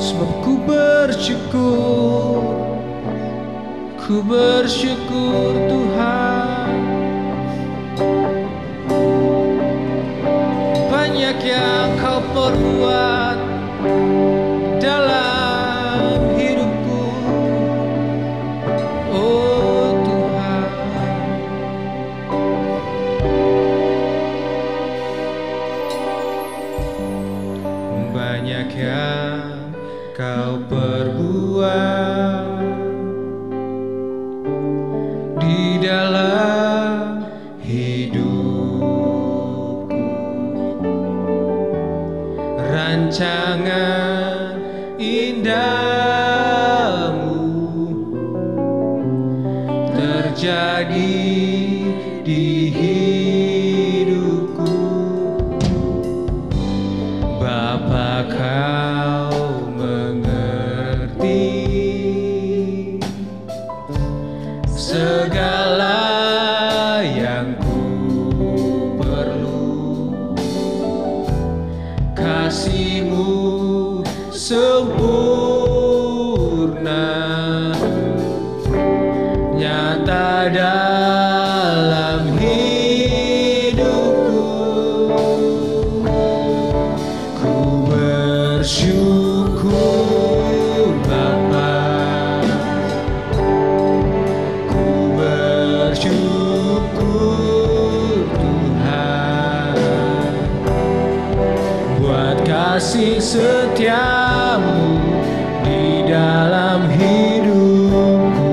Sebab ku bersyukur Tuhan. Banyak yang kau perbuat dalam hidupku, oh Tuhan. Banyak yang kau perbuat di dalam hidupku. Rancangan indahmu terjadi di hidupku. Bapa, kau mengerti segala yang ku perlu. Kasih-Mu sempurna nyata dalam hidupku. Ku bersyukur Bapa, ku bersyukur Tuhan, buat kasih setia-Mu di dalam hidupku.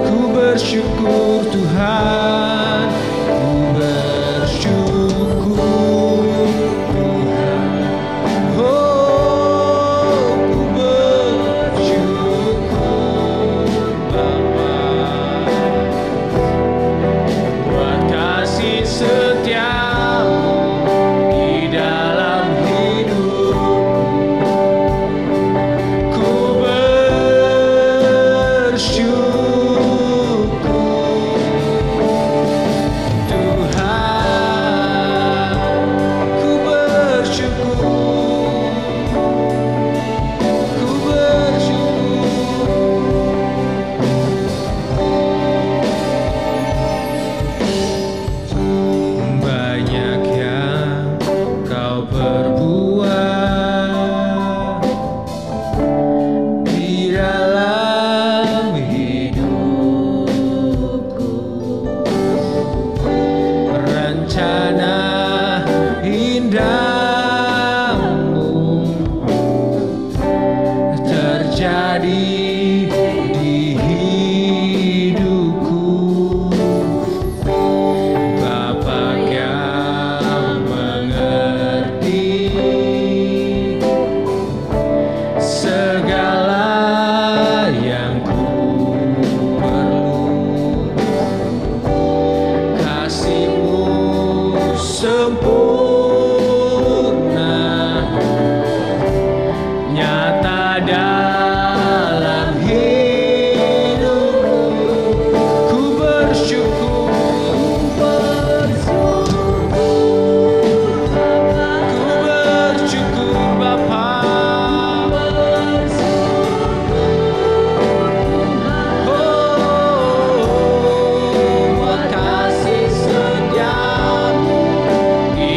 Ku bersyukur Tuhan, ku bersyukur Tuhan. Oh, ku bersyukur Bapa, buat kasih setia-Mu di dalam hidupku. Ku bersyukur Tuhan, ku bersyukur, ku bersyukur. Banyak yang kau perbuat di dalam hidupku. Rencana indahmu terjadi di hidupku. Bapa, kau mengerti segala yang ku perlu. Kasih-Mu sempurna nyata dalam hidupku. Ku bersyukur, ku bersyukur Bapa, oh, buat kasih setia-Mu di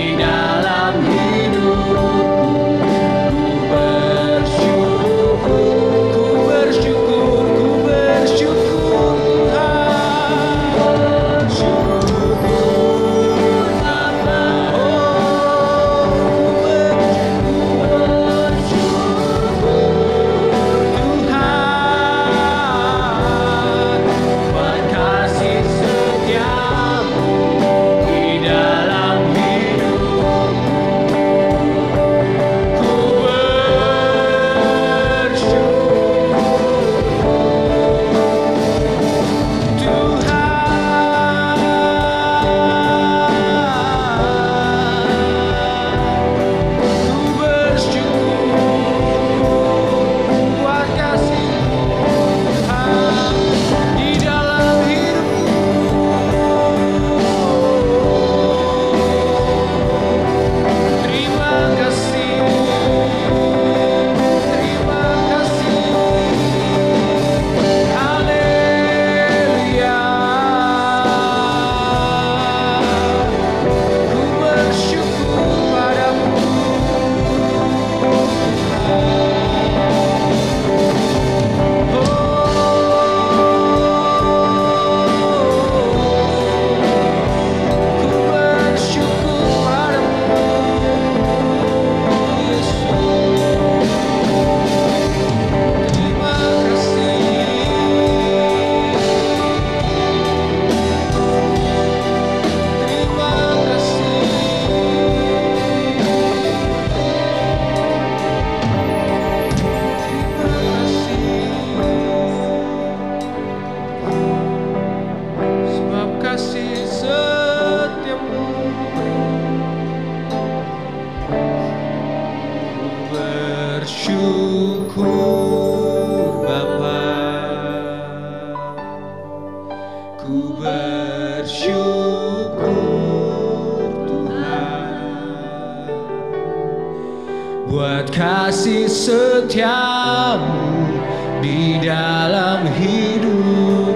buat kasih setiamu di dalam hidupku.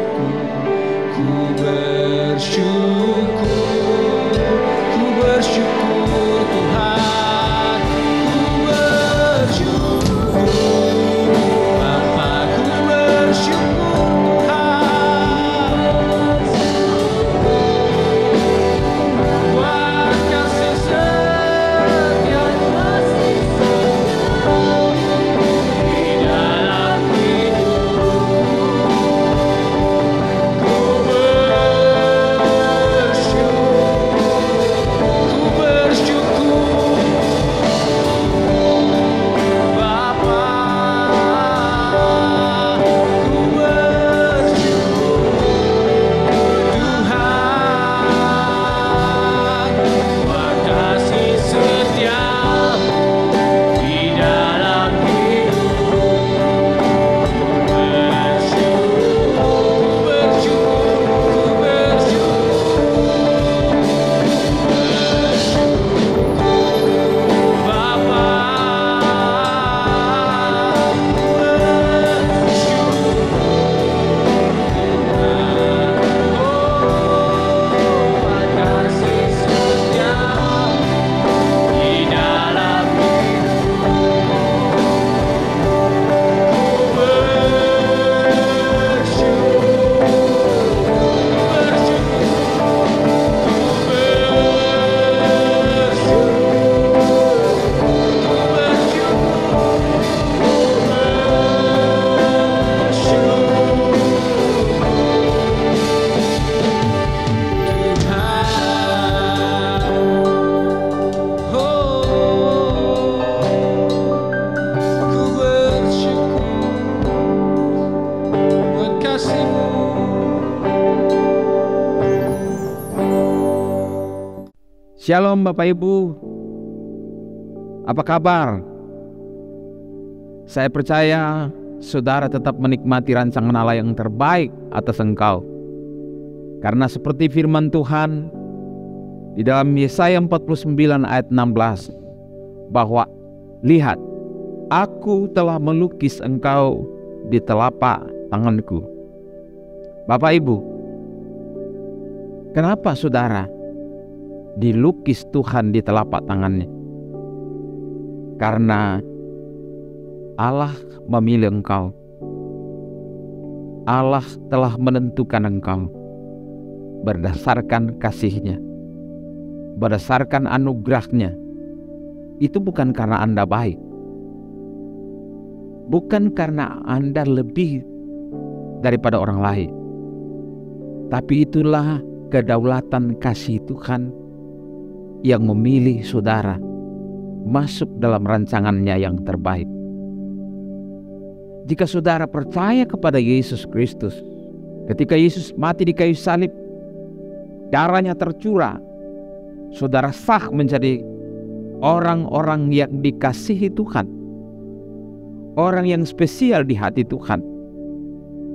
Ku bersyukur Tuhan, ku bersyukur Bapa, ku bersyukur Tuhan buat kasih setiamu di dalam hidupku. Ku bersyukur Bapa, ku bersyukur Tuhan buat kasih setiamu di dalam hidupku. Ku bersyukur Bapa, buat kasih setiamu di dalam hidupku. Shalom Bapak Ibu, apa kabar? Saya percaya saudara tetap menikmati rancangan Allah yang terbaik atas engkau. Karena seperti firman Tuhan di dalam Yesaya 49 ayat 16, bahwa lihat, aku telah melukis engkau di telapak tanganku. Bapak Ibu, kenapa saudara dilukis Tuhan di telapak tangannya? Karena Allah memilih engkau. Allah telah menentukan engkau berdasarkan kasih-Nya, berdasarkan anugerah-Nya. Itu bukan karena Anda baik, bukan karena Anda lebih daripada orang lain, tapi itulah kedaulatan kasih Tuhan yang memilih saudara masuk dalam rancangannya yang terbaik. Jika saudara percaya kepada Yesus Kristus, ketika Yesus mati di kayu salib, darahnya tercurah, saudara sah menjadi orang-orang yang dikasihi Tuhan, orang yang spesial di hati Tuhan.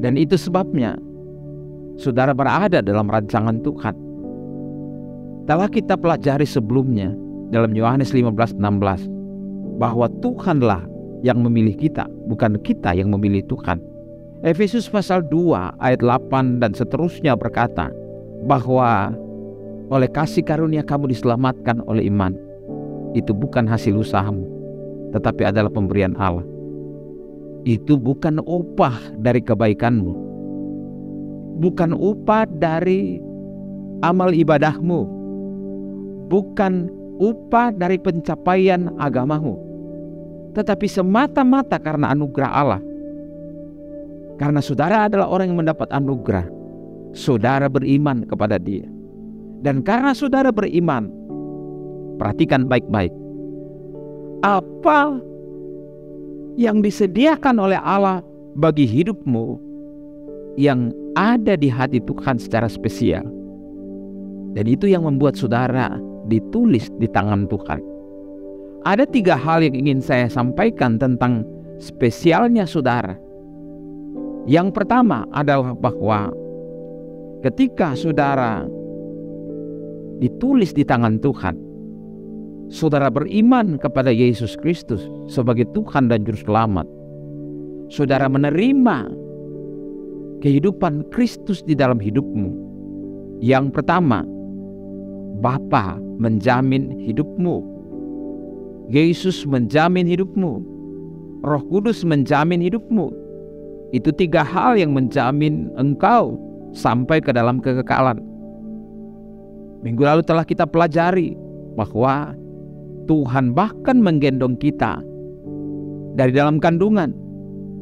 Dan itu sebabnya saudara berada dalam rancangan Tuhan. Telah kita pelajari sebelumnya dalam Yohanes 15:16 bahwa Tuhanlah yang memilih kita, bukan kita yang memilih Tuhan. Efesus pasal 2 ayat 8 dan seterusnya berkata bahwa oleh kasih karunia kamu diselamatkan oleh iman. Itu bukan hasil usahamu, tetapi adalah pemberian Allah. Itu bukan upah dari kebaikanmu, bukan upah dari amal ibadahmu, bukan upah dari pencapaian agamamu, tetapi semata-mata karena anugerah Allah. Karena saudara adalah orang yang mendapat anugerah, saudara beriman kepada Dia. Dan karena saudara beriman, perhatikan baik-baik, apa yang disediakan oleh Allah bagi hidupmu yang ada di hati Tuhan secara spesial. Dan itu yang membuat saudara ditulis di tangan Tuhan. Ada 3 hal yang ingin saya sampaikan tentang spesialnya saudara. Yang pertama adalah bahwa ketika saudara ditulis di tangan Tuhan, saudara beriman kepada Yesus Kristus sebagai Tuhan dan Juru Selamat, saudara menerima kehidupan Kristus di dalam hidupmu, yang pertama, Bapa menjamin hidupmu, Yesus menjamin hidupmu, Roh Kudus menjamin hidupmu. Itu 3 hal yang menjamin engkau sampai ke dalam kekekalan. Minggu lalu telah kita pelajari bahwa Tuhan bahkan menggendong kita dari dalam kandungan,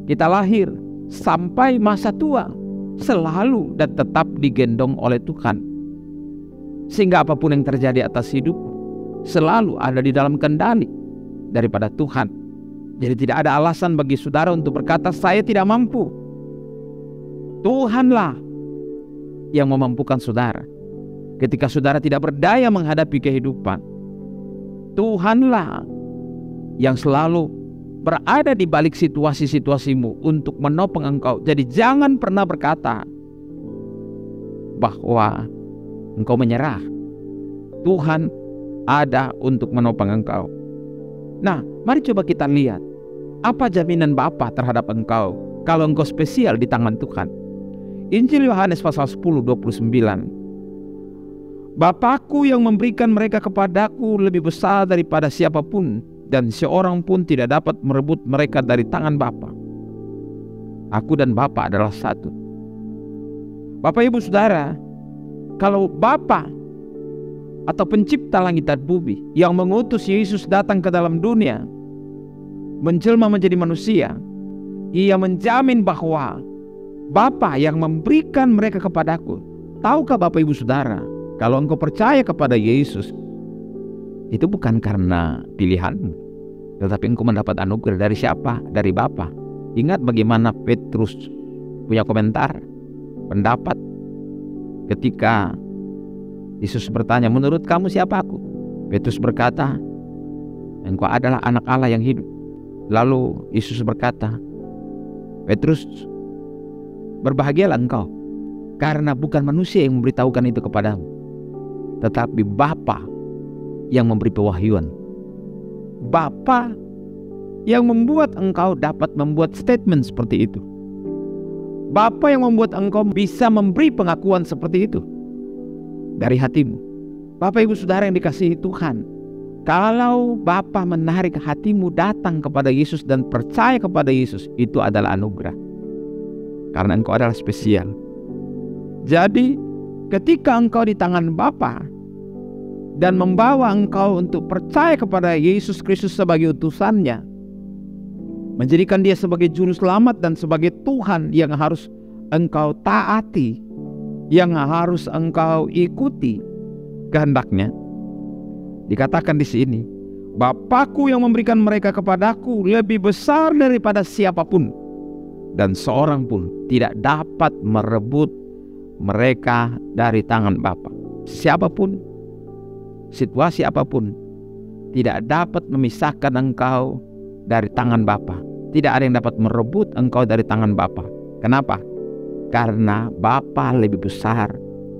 kita lahir sampai masa tua, selalu dan tetap digendong oleh Tuhan. Sehingga apapun yang terjadi atas hidup selalu ada di dalam kendali daripada Tuhan. Jadi tidak ada alasan bagi saudara untuk berkata saya tidak mampu. Tuhanlah yang memampukan saudara. Ketika saudara tidak berdaya menghadapi kehidupan, Tuhanlah yang selalu berada di balik situasi-situasimu untuk menopang engkau. Jadi jangan pernah berkata bahwa engkau menyerah. Tuhan ada untuk menopang engkau. Nah, mari coba kita lihat apa jaminan Bapa terhadap engkau kalau engkau spesial di tangan Tuhan. Injil Yohanes pasal 10:29. Bapakku yang memberikan mereka kepadaku lebih besar daripada siapapun, dan seorang pun tidak dapat merebut mereka dari tangan Bapa. Aku dan Bapa adalah satu. Bapak Ibu Saudara, kalau Bapa atau pencipta langit dan bumi yang mengutus Yesus datang ke dalam dunia, menjelma menjadi manusia, Ia menjamin bahwa Bapa yang memberikan mereka kepadaku. Tahukah Bapak Ibu Saudara, kalau engkau percaya kepada Yesus, itu bukan karena pilihanmu, tetapi engkau mendapat anugerah dari siapa? Dari Bapa. Ingat bagaimana Petrus punya komentar, pendapat ketika Yesus bertanya, menurut kamu siapa aku? Petrus berkata, engkau adalah anak Allah yang hidup. Lalu Yesus berkata, Petrus, berbahagialah engkau, karena bukan manusia yang memberitahukan itu kepadamu, tetapi Bapa yang memberi pewahyuan. Bapa yang membuat engkau dapat membuat statement seperti itu. Bapa yang membuat engkau bisa memberi pengakuan seperti itu dari hatimu. Bapak Ibu Saudara yang dikasihi Tuhan, kalau Bapa menarik hatimu datang kepada Yesus dan percaya kepada Yesus, itu adalah anugerah, karena engkau adalah spesial. Jadi ketika engkau di tangan Bapa dan membawa engkau untuk percaya kepada Yesus Kristus sebagai utusannya, menjadikan Dia sebagai juru selamat dan sebagai Tuhan yang harus engkau taati, yang harus engkau ikuti kehendaknya. Dikatakan di sini, Bapakku yang memberikan mereka kepadaku lebih besar daripada siapapun, dan seorang pun tidak dapat merebut mereka dari tangan Bapa. Siapapun, situasi apapun, tidak dapat memisahkan engkau dari tangan Bapa. Tidak ada yang dapat merebut engkau dari tangan Bapa. Kenapa? Karena Bapa lebih besar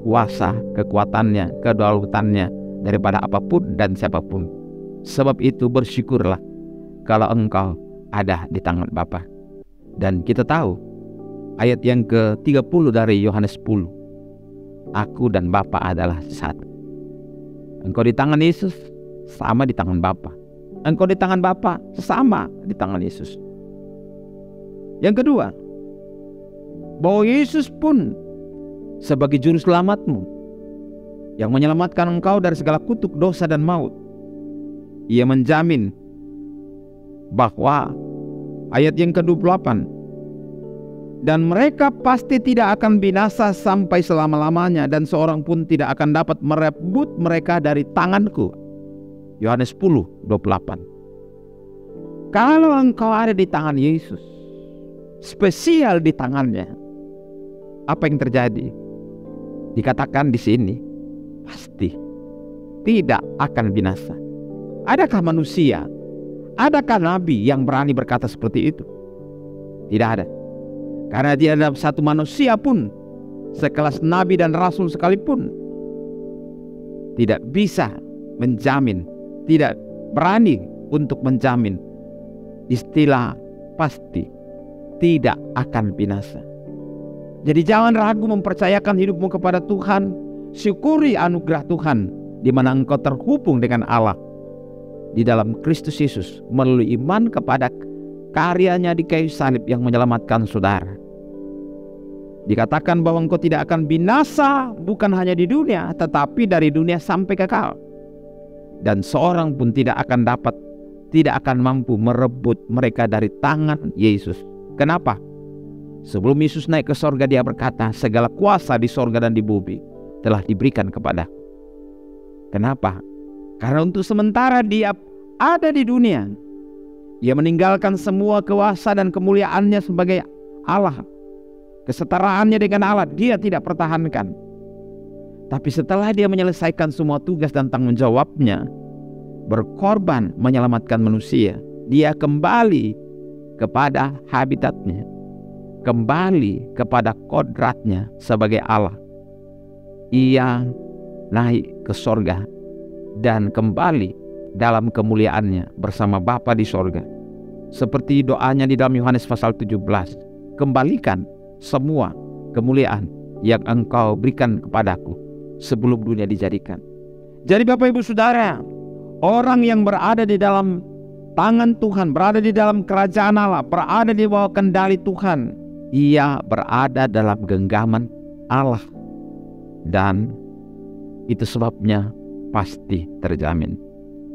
kuasa, kekuatannya, kedaulatannya daripada apapun dan siapapun. Sebab itu bersyukurlah kalau engkau ada di tangan Bapa. Dan kita tahu ayat yang ke-30 dari Yohanes 10. Aku dan Bapa adalah satu. Engkau di tangan Yesus, sama di tangan Bapa. Engkau di tangan Bapa, sama di tangan Yesus. Yang kedua, bahwa Yesus pun sebagai juru selamatmu, yang menyelamatkan engkau dari segala kutuk dosa dan maut. Ia menjamin bahwa ayat yang ke-28, dan mereka pasti tidak akan binasa sampai selama-lamanya, dan seorang pun tidak akan dapat merebut mereka dari tanganku. Yohanes 10:28. Kalau engkau ada di tangan Yesus, spesial di tangannya, apa yang terjadi? Dikatakan di sini, pasti tidak akan binasa. Adakah manusia, adakah nabi yang berani berkata seperti itu? Tidak ada. Karena tidak ada satu manusia pun, sekelas nabi dan rasul sekalipun, tidak bisa menjamin, tidak berani untuk menjamin istilah pasti tidak akan binasa. Jadi jangan ragu mempercayakan hidupmu kepada Tuhan. Syukuri anugerah Tuhan di mana engkau terhubung dengan Allah di dalam Kristus Yesus melalui iman kepada karyanya di kayu salib yang menyelamatkan saudara. Dikatakan bahwa engkau tidak akan binasa bukan hanya di dunia, tetapi dari dunia sampai kekal. Dan seorang pun tidak akan mampu merebut mereka dari tangan Yesus. Kenapa? Sebelum Yesus naik ke sorga, dia berkata, segala kuasa di sorga dan di bumi telah diberikan kepada. Kenapa? Karena untuk sementara dia ada di dunia, ia meninggalkan semua kuasa dan kemuliaannya sebagai Allah. Kesetaraannya dengan Allah dia tidak pertahankan. Tapi setelah dia menyelesaikan semua tugas dan tanggung jawabnya, berkorban menyelamatkan manusia, dia kembali kepada habitatnya, kembali kepada kodratnya sebagai Allah. Ia naik ke sorga dan kembali dalam kemuliaannya bersama Bapa di sorga. Seperti doanya di dalam Yohanes pasal 17, kembalikan semua kemuliaan yang engkau berikan kepadaku sebelum dunia dijadikan. Jadi Bapak Ibu Saudara, orang yang berada di dalam tangan Tuhan, berada di dalam kerajaan Allah, berada di bawah kendali Tuhan, ia berada dalam genggaman Allah. Dan itu sebabnya pasti terjamin.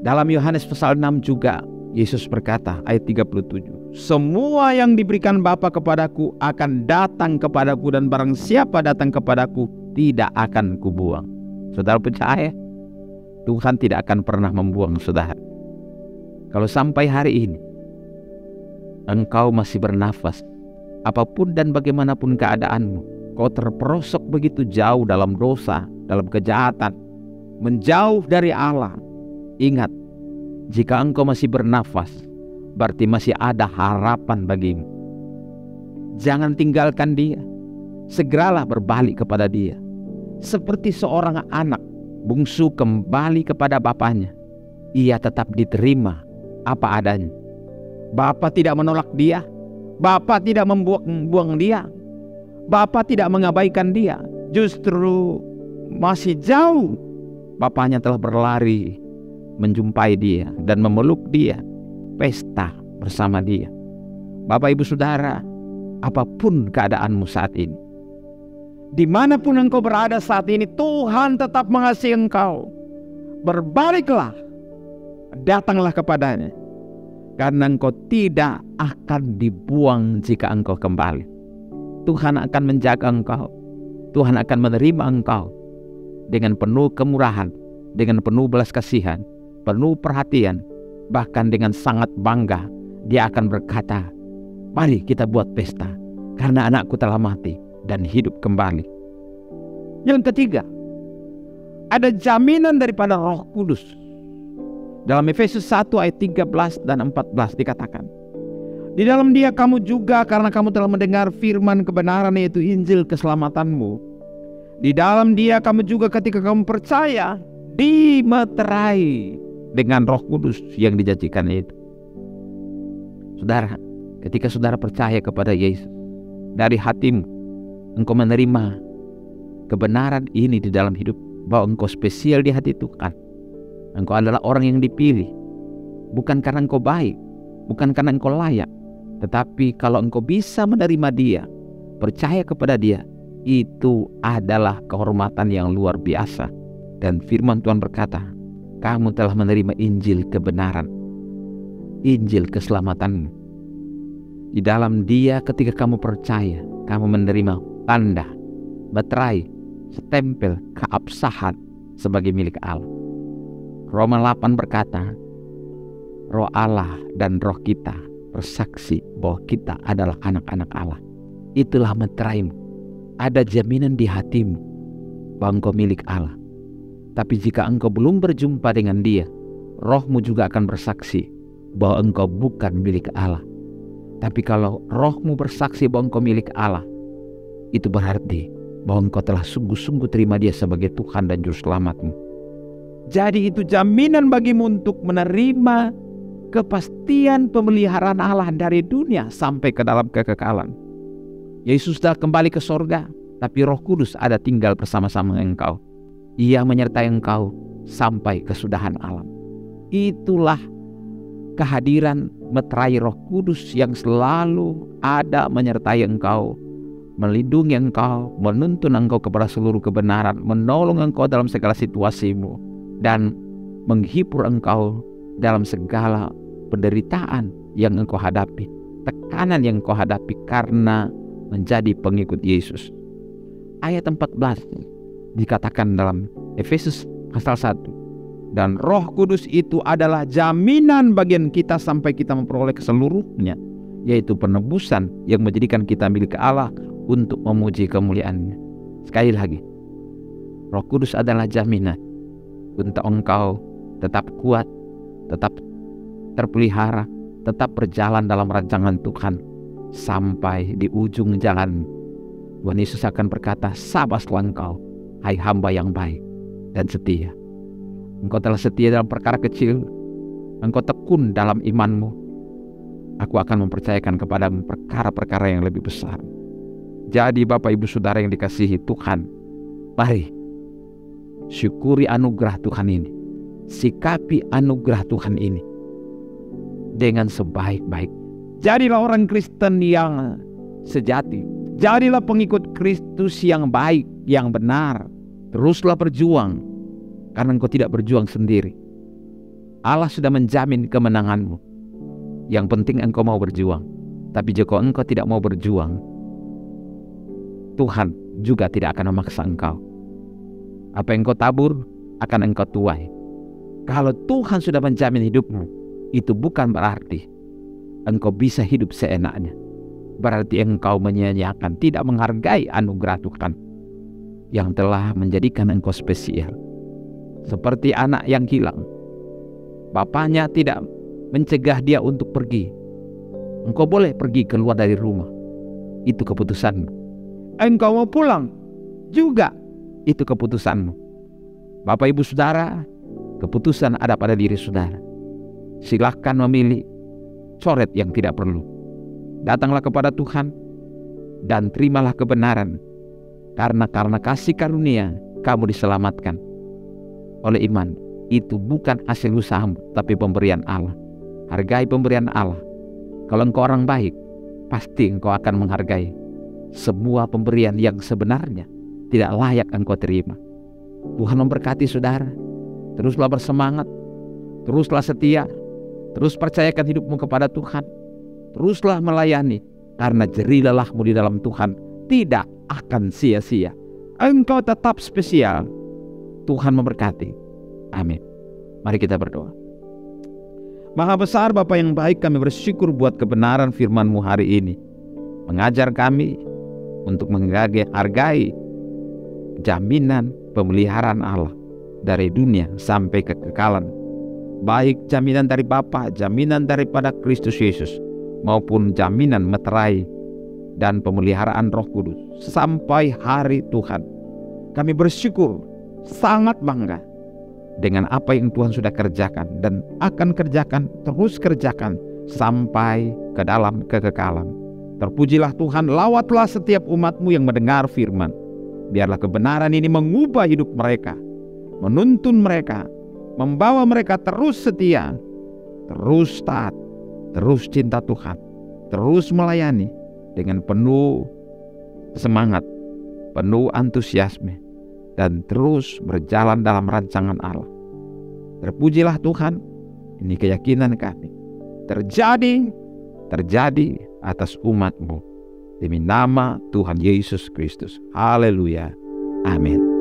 Dalam Yohanes pasal 6 juga Yesus berkata ayat 37, semua yang diberikan Bapa kepadaku akan datang kepadaku, dan barang siapa datang kepadaku tidak akan kubuang. Saudara percaya? Tuhan tidak akan pernah membuang saudara. Kalau sampai hari ini engkau masih bernafas, apapun dan bagaimanapun keadaanmu, kau terperosok begitu jauh dalam dosa, dalam kejahatan, menjauh dari Allah, ingat, jika engkau masih bernafas, berarti masih ada harapan bagimu. Jangan tinggalkan dia. Segeralah berbalik kepada dia. Seperti seorang anak bungsu kembali kepada bapaknya, ia tetap diterima apa adanya. Bapa tidak menolak dia. Bapa tidak membuang dia. Bapa tidak mengabaikan dia. Justru masih jauh, bapaknya telah berlari menjumpai dia dan memeluk dia, pesta bersama dia. Bapak Ibu Saudara, apapun keadaanmu saat ini, dimanapun engkau berada saat ini, Tuhan tetap mengasihi engkau. Berbaliklah, datanglah kepadanya, karena engkau tidak akan dibuang jika engkau kembali. Tuhan akan menjaga engkau. Tuhan akan menerima engkau dengan penuh kemurahan, dengan penuh belas kasihan, penuh perhatian, bahkan dengan sangat bangga. Dia akan berkata, mari kita buat pesta, karena anakku telah mati dan hidup kembali. Yang ketiga, ada jaminan daripada Roh Kudus. Dalam Efesus 1 ayat 13 dan 14 dikatakan, di dalam dia kamu juga, karena kamu telah mendengar firman kebenaran, yaitu Injil keselamatanmu. Di dalam dia kamu juga ketika kamu percaya, dimeterai dengan Roh Kudus yang dijanjikan itu. Saudara, ketika saudara percaya kepada Yesus, dari hatimu engkau menerima kebenaran ini di dalam hidup, bahwa engkau spesial di hati Tuhan. Engkau adalah orang yang dipilih, bukan karena engkau baik, bukan karena engkau layak, tetapi kalau engkau bisa menerima dia, percaya kepada dia, itu adalah kehormatan yang luar biasa. Dan firman Tuhan berkata, kamu telah menerima Injil kebenaran, Injil keselamatanmu. Di dalam dia ketika kamu percaya, kamu menerima tanda, meterai, stempel keabsahan sebagai milik Allah. Roma 8 berkata, Roh Allah dan roh kita bersaksi bahwa kita adalah anak-anak Allah. Itulah meteraimu. Ada jaminan di hatimu bahwa engkau milik Allah. Tapi jika engkau belum berjumpa dengan dia, rohmu juga akan bersaksi bahwa engkau bukan milik Allah. Tapi kalau rohmu bersaksi bahwa engkau milik Allah, itu berarti bahwa engkau telah sungguh-sungguh terima dia sebagai Tuhan dan Juru Selamatmu. Jadi itu jaminan bagimu untuk menerima kepastian pemeliharaan Allah dari dunia sampai ke dalam kekekalan. Yesus sudah kembali ke sorga, tapi Roh Kudus ada tinggal bersama-sama engkau. Ia menyertai engkau sampai kesudahan alam. Itulah kehadiran meterai Roh Kudus yang selalu ada menyertai engkau, melindungi engkau, menuntun engkau kepada seluruh kebenaran, menolong engkau dalam segala situasimu, dan menghibur engkau dalam segala penderitaan yang engkau hadapi, tekanan yang engkau hadapi karena menjadi pengikut Yesus. Ayat 14 dikatakan dalam Efesus pasal 1, dan Roh Kudus itu adalah jaminan bagian kita sampai kita memperoleh keseluruhnya, yaitu penebusan yang menjadikan kita milik Allah untuk memuji kemuliaan-Nya. Sekali lagi, Roh Kudus adalah jaminan untuk engkau tetap kuat, tetap terpelihara, tetap berjalan dalam rancangan Tuhan sampai di ujung jalan. Tuhan Yesus akan berkata, "Sabaslah engkau, hai hamba yang baik dan setia. Engkau telah setia dalam perkara kecil, engkau tekun dalam imanmu. Aku akan mempercayakan kepadamu perkara-perkara yang lebih besar." Jadi Bapak Ibu Saudara yang dikasihi Tuhan, mari syukuri anugerah Tuhan ini, sikapi anugerah Tuhan ini dengan sebaik-baik. Jadilah orang Kristen yang sejati, jadilah pengikut Kristus yang baik, yang benar. Teruslah berjuang, karena engkau tidak berjuang sendiri. Allah sudah menjamin kemenanganmu. Yang penting engkau mau berjuang. Tapi jika engkau tidak mau berjuang, Tuhan juga tidak akan memaksa engkau. Apa yang engkau tabur akan engkau tuai. Kalau Tuhan sudah menjamin hidupmu, itu bukan berarti engkau bisa hidup seenaknya. Berarti engkau menyia-nyiakan, tidak menghargai anugerah Tuhan yang telah menjadikan engkau spesial. Seperti anak yang hilang, bapaknya tidak mencegah dia untuk pergi. Engkau boleh pergi keluar dari rumah, itu keputusanmu. Engkau mau pulang juga, itu keputusanmu. Bapak Ibu Saudara, keputusan ada pada diri saudara. Silahkan memilih coret yang tidak perlu. Datanglah kepada Tuhan dan terimalah kebenaran, karena kasih karunia kamu diselamatkan oleh iman. Itu bukan hasil usahamu, tapi pemberian Allah. Hargai pemberian Allah. Kalau engkau orang baik, pasti engkau akan menghargai semua pemberian yang sebenarnya tidak layak engkau terima. Tuhan memberkati saudara. Teruslah bersemangat, teruslah setia, terus percayakan hidupmu kepada Tuhan, teruslah melayani, karena jerih lelahmu di dalam Tuhan tidak akan sia-sia. Engkau tetap spesial. Tuhan memberkati. Amin. Mari kita berdoa. Maha besar Bapa yang baik, kami bersyukur buat kebenaran firman-Mu hari ini. Mengajar kami untuk menghargai jaminan pemeliharaan Allah dari dunia sampai kekekalan. Baik jaminan dari Bapa, jaminan daripada Kristus Yesus, maupun jaminan meterai dan pemeliharaan Roh Kudus sampai hari Tuhan. Kami bersyukur, sangat bangga dengan apa yang Tuhan sudah kerjakan dan akan kerjakan, terus kerjakan sampai ke dalam kekekalan. Terpujilah Tuhan, lawatlah setiap umat-Mu yang mendengar firman. Biarlah kebenaran ini mengubah hidup mereka, menuntun mereka, membawa mereka terus setia, terus taat, terus cinta Tuhan, terus melayani dengan penuh semangat, penuh antusiasme, dan terus berjalan dalam rancangan Allah. Terpujilah Tuhan, ini keyakinan kami. Terjadi atas umat-Mu, demi nama Tuhan Yesus Kristus. Haleluya. Amin.